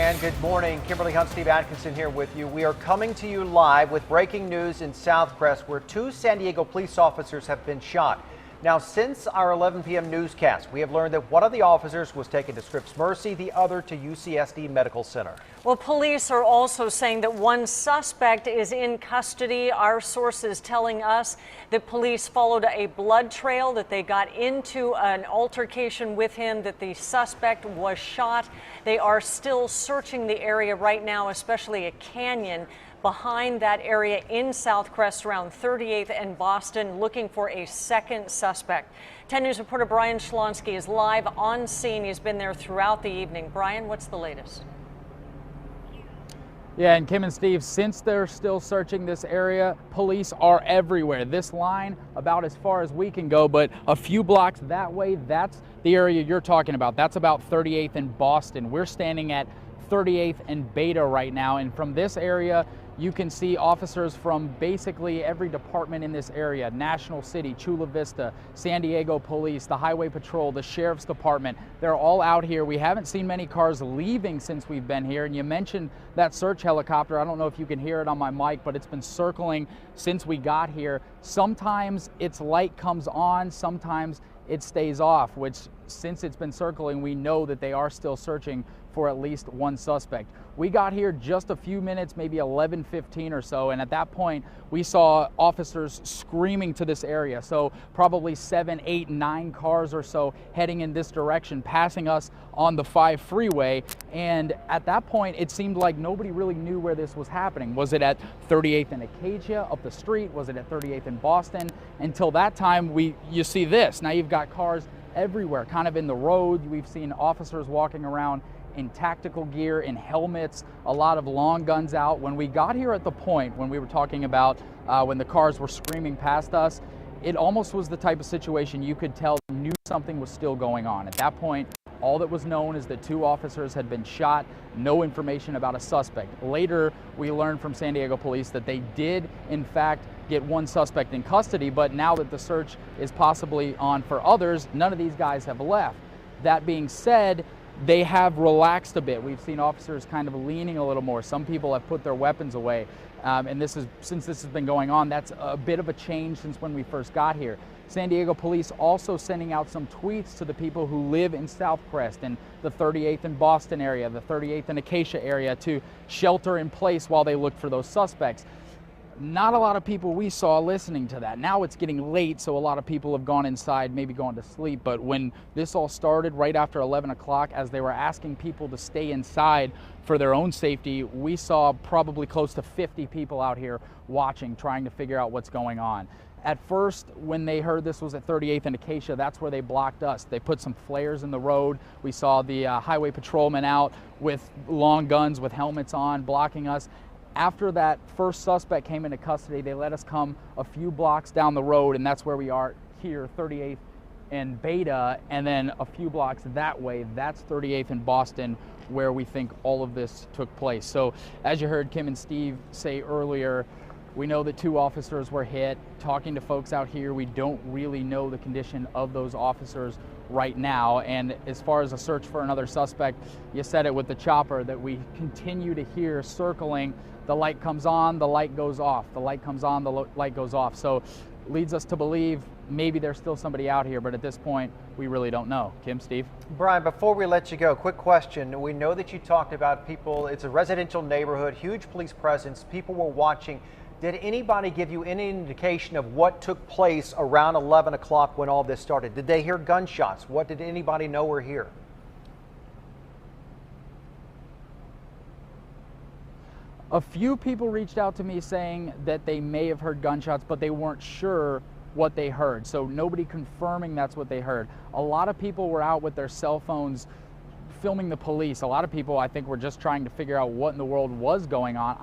Brian. Good morning. Kimberly Hunt, Steve Atkinson here with you. We are coming to you live with breaking news in Southcrest, where 2 San Diego police officers have been shot. Now, since our 11 p.m. newscast, we have learned that one of the officers was taken to Scripps Mercy, the other to UCSD Medical Center. Well, police are also saying that one suspect is in custody. Our sources telling us that police followed a blood trail, that they got into an altercation with him, that the suspect was shot. They are still searching the area right now, especially a canyon behind that area in Southcrest around 38th and Boston, looking for a second suspect. 10 News reporter Brian Schlonsky is live on scene. He's been there throughout the evening. Brian, what's the latest? Yeah, and Kim and Steve, since they're still searching this area, police are everywhere. This line about as far as we can go, but a few blocks that way, that's the area you're talking about. That's about 38th and Boston. We're standing at 38th and Beta right now, and from this area, you can see officers from basically every department in this area: National City, Chula Vista, San Diego Police, the Highway Patrol, the Sheriff's Department. They're all out here. We haven't seen many cars leaving since we've been here. And you mentioned that search helicopter. I don't know if you can hear it on my mic, but it's been circling since we got here. Sometimes its light comes on, sometimes it stays off, which, since it's been circling, we know that they are still searching for at least one suspect. We got here just a few minutes, maybe 11:15 or so, and at that point we saw officers screaming to this area. So probably 7, 8, 9 cars or so heading in this direction, passing us on the 5 freeway. And at that point it seemed like nobody really knew where this was happening. Was it at 38th and Acacia up the street? Was it at 38th and Boston? Until that time, you see this. Now you've got cars everywhere, kind of in the road. We've seen officers walking around in tactical gear, in helmets, a lot of long guns out. When we got here at the point, when we were talking about when the cars were screaming past us, it almost was the type of situation you could tell knew something was still going on. At that point, all that was known is that 2 officers had been shot, no information about a suspect. Later, we learned from San Diego Police that they did, in fact, get one suspect in custody, but now that the search is possibly on for others, none of these guys have left. That being said, they have relaxed a bit. We've seen officers kind of leaning a little more. Some people have put their weapons away. And since this has been going on, that's a bit of a change since when we first got here. San Diego Police also sending out some tweets to the people who live in Southcrest and the 38th and Boston area, the 38th and Acacia area, to shelter in place while they look for those suspects. Not a lot of people we saw listening to that. Now it's getting late, so a lot of people have gone inside, maybe gone to sleep. But when this all started right after 11 o'clock, as they were asking people to stay inside for their own safety, we saw probably close to 50 people out here watching, trying to figure out what's going on. At first, when they heard this was at 38th and Acacia, that's where they blocked us. They put some flares in the road. We saw the highway patrolmen out with long guns with helmets on, blocking us. After that first suspect came into custody, they let us come a few blocks down the road, and that's where we are here, 38th and Beta, and then a few blocks that way, that's 38th and Boston, where we think all of this took place. So as you heard Kim and Steve say earlier, we know that 2 officers were hit. Talking to folks out here, we don't really know the condition of those officers right now. And as far as a search for another suspect, you said it with the chopper, that we continue to hear circling. The light comes on, the light goes off. The light comes on, the light goes off. So leads us to believe maybe there's still somebody out here, but at this point, we really don't know. Kim, Steve? Brian, before we let you go, quick question. We know that you talked about people, it's a residential neighborhood, huge police presence, people were watching. Did anybody give you any indication of what took place around 11 o'clock when all this started? Did they hear gunshots? What did anybody know or hear? A few people reached out to me saying that they may have heard gunshots, but they weren't sure what they heard. So nobody confirming that's what they heard. A lot of people were out with their cell phones filming the police. A lot of people, I think, were just trying to figure out what in the world was going on.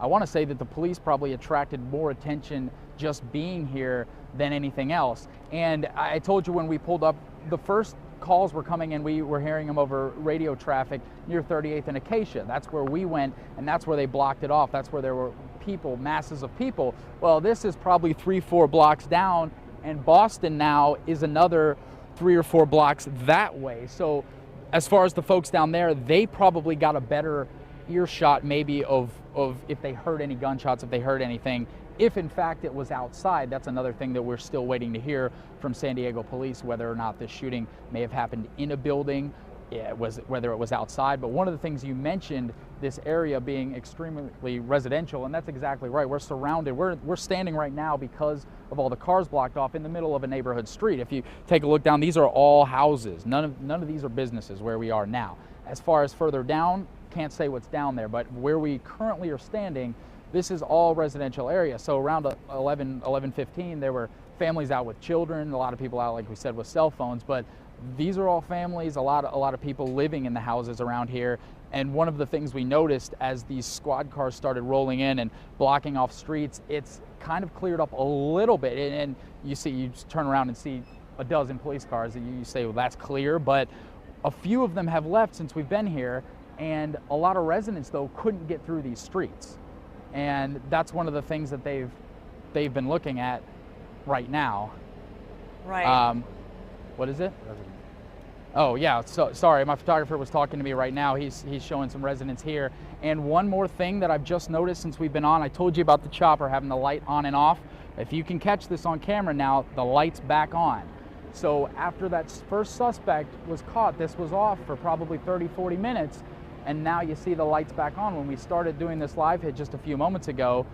I want to say that the police probably attracted more attention just being here than anything else. And I told you when we pulled up, the first calls were coming in, we were hearing them over radio traffic near 38th and Acacia. That's where we went, and that's where they blocked it off. That's where there were people, masses of people. Well, this is probably 3-4 blocks down, and Boston now is another 3 or 4 blocks that way. So as far as the folks down there, they probably got a better earshot maybe of if they heard any gunshots, if they heard anything. If in fact it was outside, that's another thing that we're still waiting to hear from San Diego police, whether or not this shooting may have happened in a building, whether it was outside. But one of the things you mentioned, this area being extremely residential, and that's exactly right. We're surrounded, we're standing right now because of all the cars blocked off in the middle of a neighborhood street. If you take a look down, these are all houses. None of these are businesses where we are now. As far as further down, can't say what's down there, but where we currently are standing, this is all residential area. So around 11:15, there were families out with children, a lot of people out, like we said, with cell phones, but these are all families, a lot of people living in the houses around here. And one of the things we noticed as these squad cars started rolling in and blocking off streets, it's kind of cleared up a little bit. And you turn around and see a dozen police cars, and you say, well, that's clear, but a few of them have left since we've been here, and a lot of residents, though, couldn't get through these streets. And that's one of the things that they've been looking at right now. Right. What is it? Oh yeah, so sorry, my photographer was talking to me right now. He's showing some residents here. And one more thing that I've just noticed since we've been on, I told you about the chopper having the light on and off. If you can catch this on camera now, the light's back on. So after that first suspect was caught, this was off for probably 30-40 minutes. And now you see the lights back on. When we started doing this live hit just a few moments ago,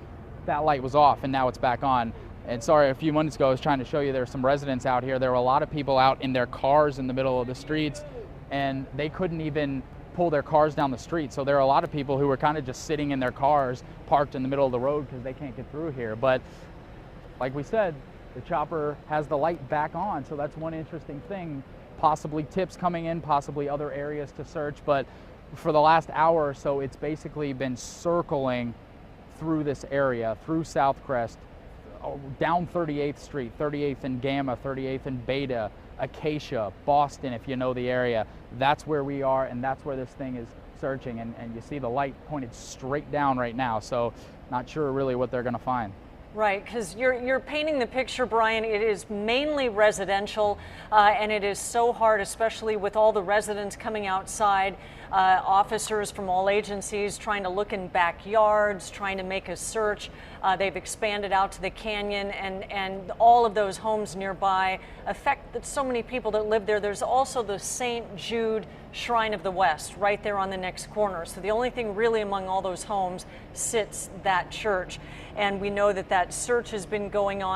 that light was off and now it's back on. And sorry, a few minutes ago I was trying to show you there's some residents out here. There were a lot of people out in their cars in the middle of the streets, and they couldn't even pull their cars down the street. So there are a lot of people who were kind of just sitting in their cars parked in the middle of the road because they can't get through here. But like we said, the chopper has the light back on, so that's one interesting thing. Possibly tips coming in, possibly other areas to search, but for the last hour or so, it's basically been circling through this area, through Southcrest, down 38th Street, 38th and Gamma, 38th and Beta, Acacia, Boston, if you know the area. That's where we are, and that's where this thing is searching. And you see the light pointed straight down right now, so not sure really what they're going to find. Right, because you're painting the picture, Brian. It is mainly residential, and it is so hard, especially with all the residents coming outside, officers from all agencies trying to look in backyards, trying to make a search. They've expanded out to the canyon, and all of those homes nearby affect so many people that live there. There's also the St. Jude Shrine of the West right there on the next corner. So the only thing really among all those homes sits that church. And we know that search has been going on.